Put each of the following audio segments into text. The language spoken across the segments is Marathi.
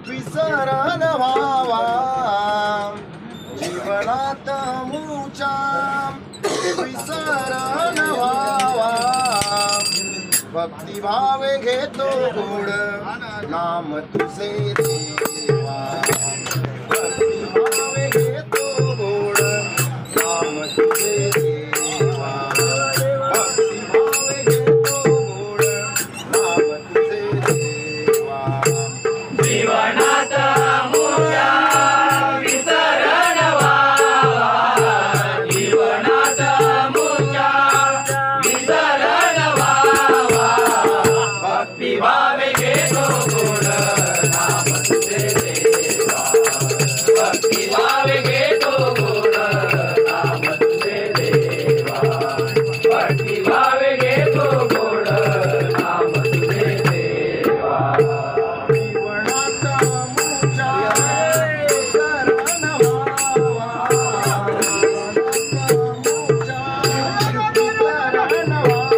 विसरण व्हावा जीवनात मुच्या विसरण व्हावा भक्तिभाव घेतो गोड नाम तुझे देवा भक्तिभाव घेतो गोड नाम तुझे देवा भक्तिभाव घेतो गोड नाम तुझे देवा जीवनात मुच्या विसरण व्हावा जीवनात मुच्या विसरण व्हावा भक्तिभाव घेतो गोड नाम तुझे देवा भक्तिभाव घेतो गोड नाम तुझे देवा भक्तिभाव घेतो गोड नाम तुझे देवा जीवनात मुच्या विसरण व्हावा विसरण व्हावा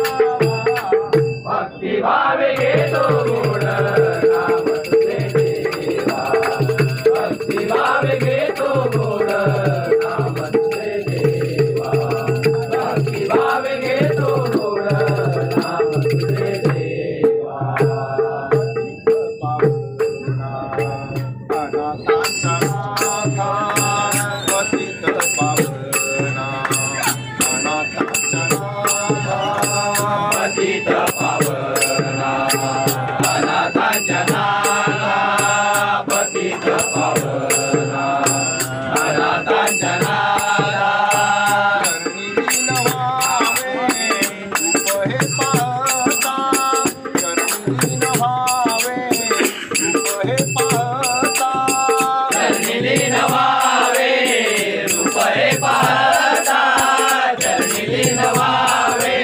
भक्तिभाव घेतो गोड नाम तुझे देवा भक्तिभाव घेतो गोड नाम तुझे देवा भक्तिभाव घेतो गोड नाम तुझे देवा पतित पावना अनाथांच्या नाथा पतित पावना अनाथांच्या नाथा पतित पावना अनाथांच्या नाथा चरणी नव्हावे रूप हे पाहता चरणी नव्हावे रूप हे पाहता चरणी नवावे रूप हे पाहता चरणी नवावे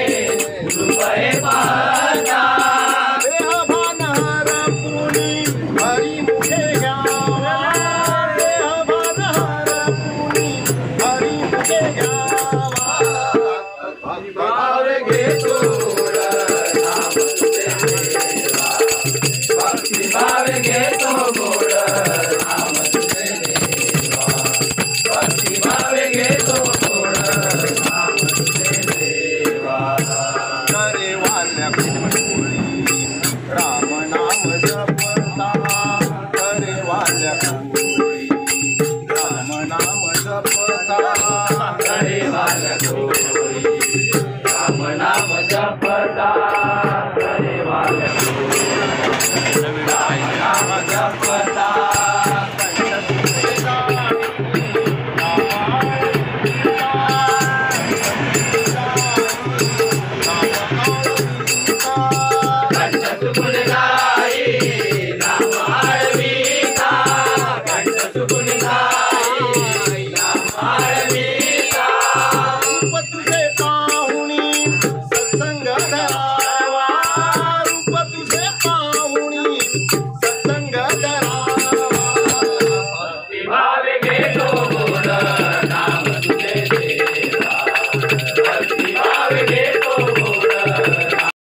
रूप हे पाहता देहभान हरपुनी हरी मुखे घ्यावा देहभान हरपुनी हरी मुखे घ्यावा भक्तिभाव घेतो गोड नाम तुझे देवा भक्तिभाव घेतो गोड नाम तुझे देवा भक्तिभाव घेतो गोड नाम तुझे देवा करे वाल्या कुळी राम नाम जपता करे वाल्या कुळी राम नाम जपता हरे वाल गोरी राम नाम जपता